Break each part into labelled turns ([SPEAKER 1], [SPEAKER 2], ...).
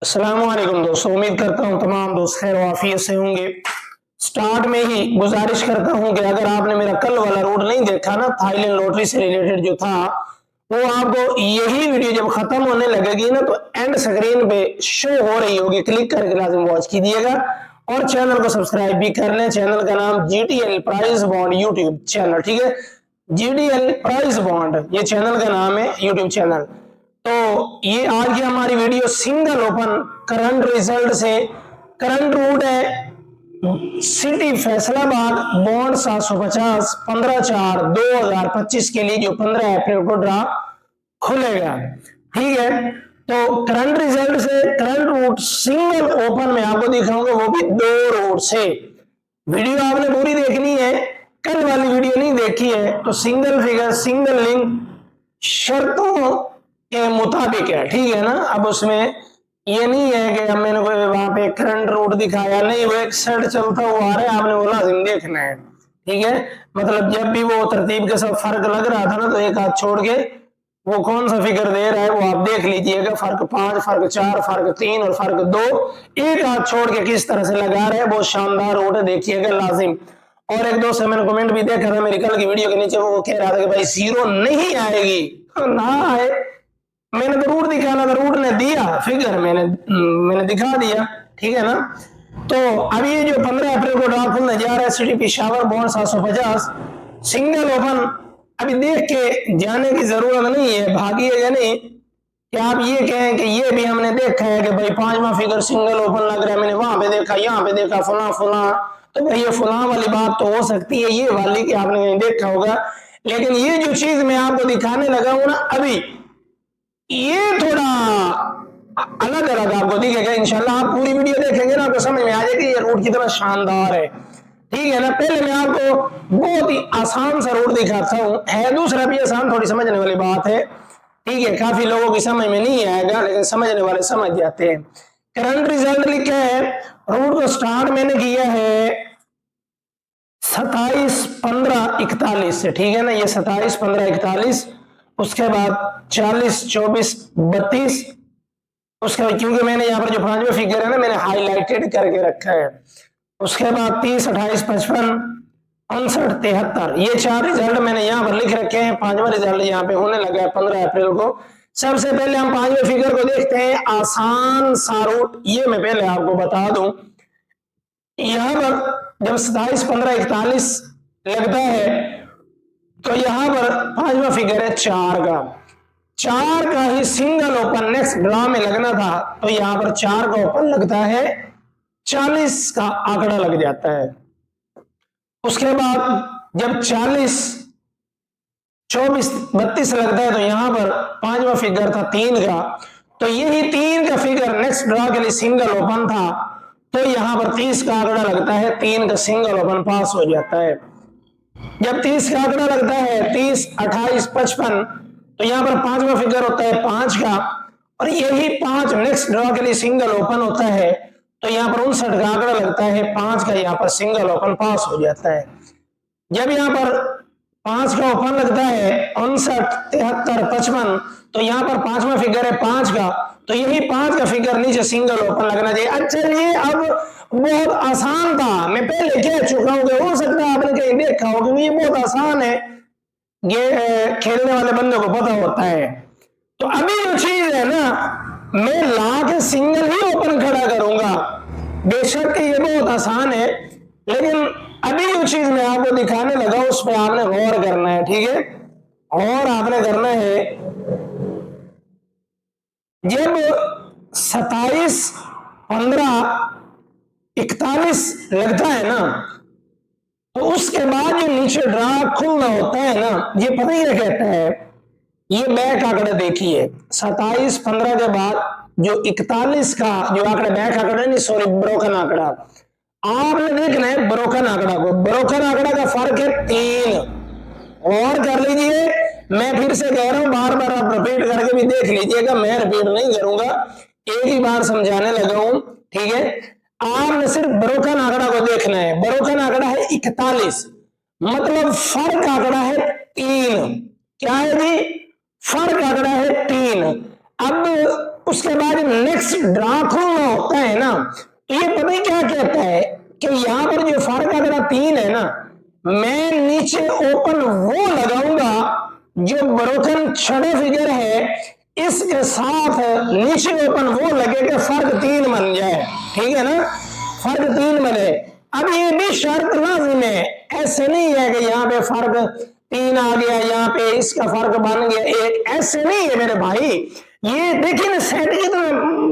[SPEAKER 1] अस्सलाम वालेकुम दोस्तों, उम्मीद करता हूँ तमाम दोस्त खैर वाफियत से होंगे। स्टार्ट में ही गुजारिश करता हूँ कि अगर आपने मेरा कल वाला रूट नहीं देखा ना, थाईलैंड लॉटरी से रिलेटेड जो था, वो आपको यही वीडियो जब खत्म होने लगेगी ना, तो एंड स्क्रीन पे शो हो रही होगी, क्लिक करके लाजिम वॉच कीजिएगा और चैनल को सब्सक्राइब भी कर लें। चैनल का नाम GTL price bond YouTube channel, ठीक है। जीटीएल प्राइस बॉन्ड ये चैनल का नाम है, यूट्यूब चैनल। तो ये आज की हमारी video single open current result से। करंट रूट है सिटी फैसलाबाद बॉन्ड 750 15/4/2025 के लिए, जो 15 अप्रैल को ड्रा खुलेगा, ठीक है। तो करंट रिजल्ट से करंट रूट सिंगल ओपन में आपको दिखाऊंगा, वो भी 2 रूट से। वीडियो आपने पूरी देखनी है, कल वाली वीडियो नहीं देखी है तो सिंगल फिगर सिंगल लिंक शर्तों के मुताबिक है, ठीक है ना। अब उसमें ये नहीं है कि हम मैंने कोई वहां पे करंट रूट दिखाया, नहीं, वो एक सेट चलता हुआ आ रहा है, आपने वो लाजिम देखना है, ठीक है। मतलब जब भी वो तरतीब के साथ फर्क लग रहा था ना, तो एक हाथ छोड़ के वो कौन सा फिगर दे रहा है वो आप देख लीजिएगा। फर्क 5, फर्क 4, फर्क 3 और फर्क 2, एक हाथ छोड़ के किस तरह से लगा रहे हैं, बहुत शानदार रूट है, देखिएगा लाजिम। और एक दोस्त मैंने कमेंट भी देखा था मेरी कल की वीडियो के नीचे, वो कह रहा था कि भाई जीरो नहीं आएगी, ना आए। मैंने तो रूट दिखाना था, रूट ने दिया, फिगर मैंने दिखा दिया, ठीक है ना। तो अभी ये जो 15 अप्रैल को ड्रा खुलने जा रहा है, city Peshawar bond 750 single open, अभी देख के जाने की जरूरत नहीं है, भागिएगा नहीं कि आप ये कहें कि ये भी हमने देखा है कि भाई 5वां फिगर सिंगल ओपन लग रहा है, मैंने वहां पे देखा, यहाँ पे देखा, फला फला। तो भाई ये फला वाली बात तो हो सकती है, ये वाली कि आपने कहीं देखा होगा, लेकिन ये जो चीज मैं आपको दिखाने लगा हूं ना अभी, ये थोड़ा अलग अलग आपको दिखेगा। इंशाल्लाह आप पूरी वीडियो देखेंगे ना, आपको समझ में आ जाएगी ये रूट कितना शानदार है, ठीक है ना। पहले मैं आपको बहुत ही आसान सा रूट दिखाता हूँ, है दूसरा भी आसान, थोड़ी समझने वाली बात है, ठीक है। काफी लोगों की समझ में नहीं आएगा, लेकिन समझने वाले समझ जाते हैं। करंट रिजल्ट लिखा है, रूट को स्टार्ट मैंने किया है 27/15/41 से, ठीक है ना। ये 27/15/41, उसके बाद 40/24/32, उसके बाद क्योंकि मैंने यहाँ पर जो 5वां फिगर है ना, मैंने हाईलाइटेड करके रखा है। उसके बाद 30/28/55 59/73, ये 4 रिजल्ट मैंने यहाँ पर लिख रखे हैं। 5वां रिजल्ट यहाँ पे होने लगा है 15 अप्रैल को। सबसे पहले हम 5वें फिगर को देखते हैं, आसान सा रूट ये मैं पहले आपको बता दूं। यहाँ पर जब 27/15/41 लगता है, तो यहाँ पर 5वां फिगर है 4 का। 4 का ही सिंगल ओपन नेक्स्ट ड्रॉ में लगना था, तो यहाँ पर 4 का ओपन लगता है, 40 का आंकड़ा लग जाता है। उसके बाद जब 40, 24, 32 लगता है, तो यहाँ पर 5वां फिगर था 3 का, तो यही 3 का फिगर नेक्स्ट ड्रॉ के लिए सिंगल ओपन था, तो यहाँ पर 30 का आंकड़ा लगता है, 3 का सिंगल ओपन पास हो जाता है। जब 30 का आंकड़ा लगता है 30, 28, 55, तो यहाँ पर 5वां फिगर होता है 5 का, और यही 5 नेक्स्ट ड्रॉ के लिए सिंगल ओपन होता है, तो यहाँ पर 59 का आंकड़ा लगता है, 5 का यहाँ पर सिंगल ओपन पास हो जाता है। जब यहाँ पर 5 का ओपन लगता है 59, 73, 55, तो यहाँ पर 5वां फिगर है 5 का, तो यही 5 का फिगर नीचे सिंगल ओपन लगना चाहिए। अच्छा, ये अब बहुत आसान था, मैं पहले कह चुका हूँ कि हो सकता है आपने कहीं देखा हो, क्योंकि ये बहुत आसान है, ये खेलने वाले बंदे को पता होता है। तो अभी जो चीज है ना, मैं ला के सिंगल ही ओपन खड़ा करूंगा, बेशक ये बहुत आसान है, लेकिन अभी जो चीज मैं आपको दिखाने लगा उस पर आपने गौर करना है, ठीक है। और आपने करना है, जब 27/15/41 लगता है ना, तो उसके बाद जो नीचे ड्रा खुलना होता है ना, ये पता ही क्या कहता है, ये बैक आंकड़ा देखिए। 27/15 के बाद जो 41 का जो आंकड़ा बैक आंकड़ा नहीं, सॉरी ब्रोकन आंकड़ा, आपने देखना है ब्रोकन आंकड़ा को। ब्रोकन आंकड़ा का फर्क है 3, और कर लीजिए, मैं फिर से कह रहा हूं, बार बार आप रिपीट करके भी देख लीजिएगा, मैं रिपीट नहीं करूंगा, एक ही बार समझाने लगा हूं, ठीक है। आपने सिर्फ ब्रोकन आंकड़ा को देखना है। ब्रोकन आंकड़ा है 41, मतलब फर्क आंकड़ा है 3। क्या है जी? फर्क आंकड़ा है 3। अब उसके बाद नेक्स्ट ड्रा खोलना होता है ना, तो ये पता ही क्या कहता है कि यहां पर जो फर्क अगर 3 है ना, मैं नीचे ओपन वो लगाऊंगा जो ब्रोकन छठे फिगर है, इसके साथ नीचे ओपन वो लगे कि फर्क 3 बन जाए। ठीक है ना, फर्क 3 बने। अब ये भी शर्त लाजिम है, ऐसे नहीं है कि यहाँ पे फर्क 3 आ गया, यहाँ पे इसका फर्क बन गया 1, ऐसे नहीं है मेरे भाई। ये देखिए ना, सेट कितना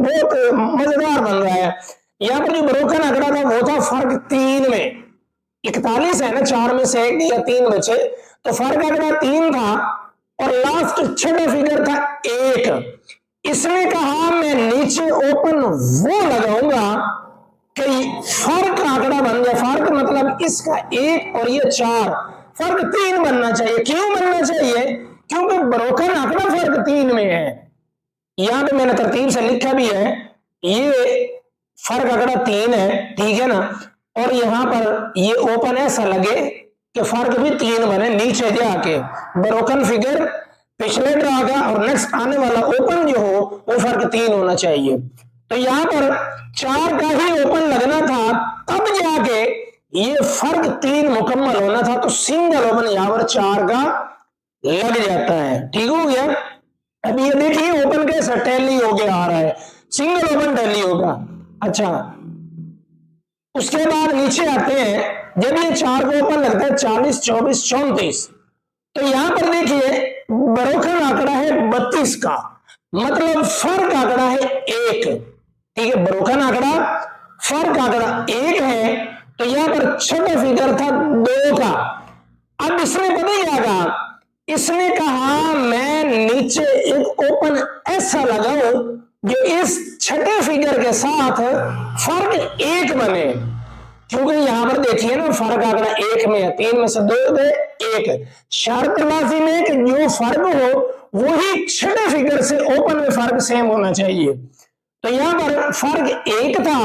[SPEAKER 1] बहुत मजेदार बन रहा है। यहाँ पर जो ब्रोकन आंकड़ा था वो था फर्क 3 में, 41 है ना, 4 में से 1 या 3 बचे, तो फर्क आंकड़ा 3 था और लास्ट छठा फिगर था 1। इसने कहा मैं नीचे ओपन वो लगाऊंगा कि फर्क आंकड़ा बन जाए, फर्क मतलब इसका 1 और ये 4, फर्क 3 बनना चाहिए। क्यों बनना चाहिए? क्योंकि ब्रोकन आंकड़ा फर्क 3 में है। यहां पे मैंने तरतीब से लिखा भी है, ये फर्क आंकड़ा 3 है, ठीक है ना, और यहां पर ये ओपन ऐसा लगे कि फर्क भी 3 बने, नीचे जाके ब्रोकन फिगर पिछले ड्रा का और नेक्स्ट आने वाला ओपन जो हो वो फर्क 3 होना चाहिए। तो यहां पर 4 का ही ओपन लगना था, तब जाके ये फर्क 3 मुकम्मल होना था, तो सिंगल ओपन यहां पर 4 का लग जाता है। ठीक हो गया। अब ये देखिए ओपन कैसा टैली होके आ रहा है, सिंगल ओपन टैली होगा। अच्छा, उसके बाद नीचे आते हैं, जब ये 4 को ओपन लगता है 40, 24, 34, तो यहां पर देखिए ब्रोकन आंकड़ा है 32 का, मतलब फर्क आंकड़ा है 1। ठीक है, ब्रोकन आंकड़ा फर्क आंकड़ा 1 है, तो यहां पर छठा फिगर था 2 का। अब इसने पता क्या कहा, इसने कहा मैं नीचे एक ओपन ऐसा लगाऊं जो इस छठे फिगर के साथ फर्क 1 बने, क्योंकि यहां पर देखिए ना फर्क आंकड़ा 1 में है, 3 में से 2 गए 1, शर्त लाजिम है कि जो फर्क हो वही छठे फिगर से ओपन में फर्क सेम होना चाहिए। तो यहां पर फर्क 1 था,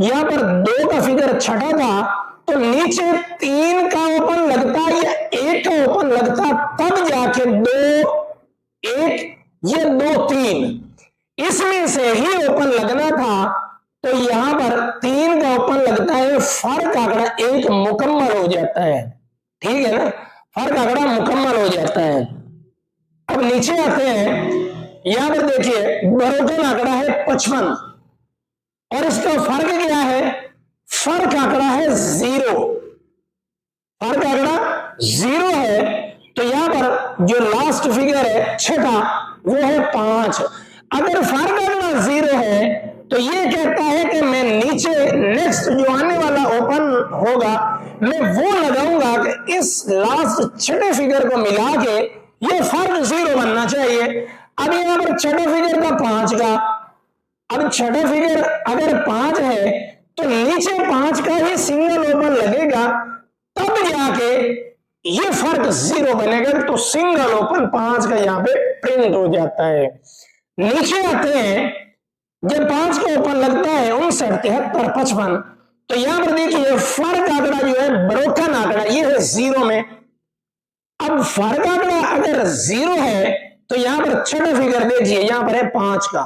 [SPEAKER 1] यहां पर 2 का फिगर छठा था, तो नीचे 3 का ओपन लगता या 1 का ओपन लगता, तब जाके 2 1 या 2 3 इसमें से ही ओपन लगना था। तो यहां पर 3 का ओपन लगता है, फर्क आंकड़ा 1 मुकम्मल हो जाता है। ठीक है ना, फर्क आंकड़ा मुकम्मल हो जाता है। अब नीचे आते हैं, यहां पर देखिए ब्रोकन आंकड़ा है 55 और इसका फर्क क्या है, फर्क आंकड़ा है 0, फर्क आंकड़ा 0 है, तो यहां पर जो लास्ट फिगर है छठा वो है 5। अगर फर्क आंकड़ा 0 है तो ये कहता है कि मैं नीचे नेक्स्ट जो आने वाला ओपन होगा मैं वो लगाऊंगा कि इस लास्ट छठे फिगर को मिला के ये फर्क 0 बनना चाहिए। अब यहां पर छठे फिगर का 5 का, अब छठे फिगर अगर 5 है तो नीचे 5 का ही सिंगल ओपन लगेगा, तब जाके ये फर्क 0 बनेगा, तो सिंगल ओपन 5 का यहां पे प्रिंट हो जाता है। नीचे आते हैं, जब 5 का ओपन लगता है 59, 73, 55, तो यहां पर देखिए फर्क आंकड़ा जो है ब्रोकन आंकड़ा ये है 0 में। अब फर्क आंकड़ा अगर 0 है तो यहां पर छठा फिगर देखिए, यहां पर है 5 का,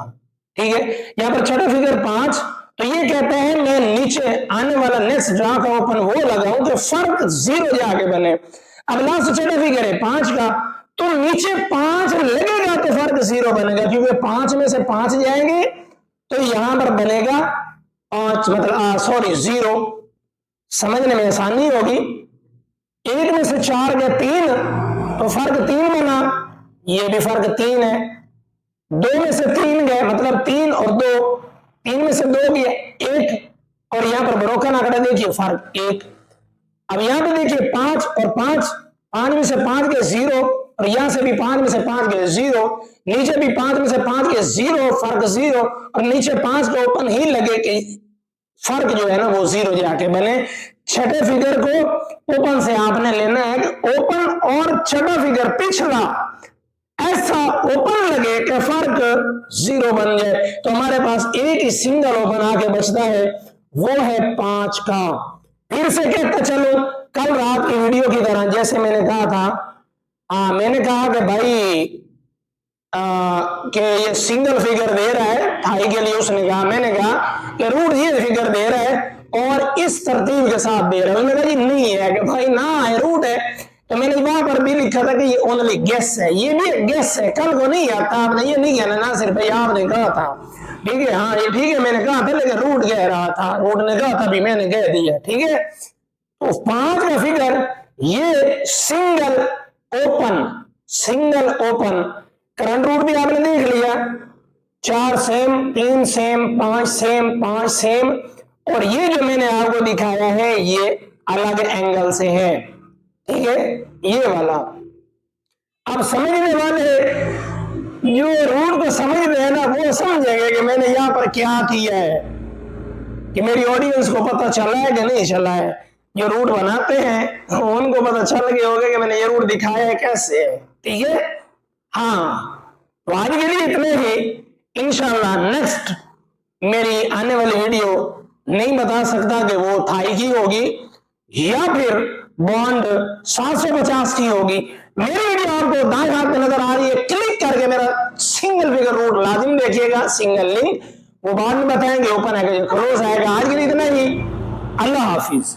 [SPEAKER 1] ठीक है, यहां पर छठा फिगर 5, तो ये कहता है मैं नीचे आने वाला नेक्स्ट ड्रा का ओपन वो लगाऊं तो फर्क 0 जाके बने। अब लास्ट छठा फिगर है 5 का, तो नीचे 5 लगेगा तो फर्क 0 बनेगा, क्योंकि 5 में से 5 जाएंगे तो यहां पर बनेगा 5, मतलब सॉरी 0, समझने में आसानी होगी। 1 में से 4 गया 3, तो फर्क 3 बना, ये भी फर्क 3 है। 2 में से 3 गए, मतलब 3 और 2, 3 में से 2 गया 1, और यहां पर ब्रोकन आंकड़ा देखिए फर्क 1। अब यहां पे देखिए 5 और 5, 5 में से 5 गए 0, और यहां से भी 5 में से 5 गए 0, नीचे भी 5 में से 5 गए 0, फर्क 0, और नीचे 5 का ओपन ही लगे कि फर्क जो है ना वो 0 जाके बने। छठे फिगर को ओपन से आपने लेना है कि ओपन और छठा फिगर पिछला ऐसा ओपन लगे कि फर्क 0 बन जाए, तो हमारे पास एक ही सिंगल ओपन आके बचता है, वो है 5 का। फिर से कहता चलो कल रात की वीडियो की तरह, जैसे मैंने कहा था, मैंने कहा कि भाई कि ये सिंगल फिगर दे रहा है थाई के लिए, उसने कहा, मैंने कहा कि रूट ये फिगर दे रहा है और इस तरतीब के साथ दे रहा है। उसने कहा जी नहीं है, कि भाई ना है, रूट है। तो मैंने वहां पर भी लिखा था कि ये ओनली गेस है, ये भी गेस है, कल को नहीं आता, आपने ये नहीं कहना ना सिर्फ आपने कहा था, ठीक है, हाँ ये ठीक है, मैंने कहा था लेकिन रूट कह रहा था, रूट ने कहा था भी मैंने कह दिया, ठीक है। तो 5 का फिगर ये सिंगल ओपन करंट रूट भी आपने देख लिया, 4 सेम, 3 सेम, 5 सेम, 5 सेम, और ये जो मैंने आपको दिखाया है ये अलग एंगल से है, ठीक है, ये वाला। अब समझने वाले जो रूट को समझते हैं ना वो समझेंगे कि मैंने यहाँ पर क्या किया है, कि मेरी ऑडियंस को पता चला है कि नहीं चला है। जो रूट बनाते हैं उनको पता चल गया होगा कि मैंने ये रूट दिखाया है कैसे, ठीक है। हाँ, तो आज के लिए इतने ही। इंशाल्लाह नेक्स्ट मेरी आने वाली वीडियो नहीं बता सकता कि वो थाई की होगी या फिर बॉन्ड 750 की होगी। मेरी वीडियो आपको दाएं हाथ में नजर आ रही है, क्लिक करके मेरा सिंगल फिगर रूट लाजिम देखिएगा, सिंगल लिंक वो बाद में बताएंगे ओपन है कि क्लोज आएगा। आज के लिए इतना ही, अल्लाह हाफिज।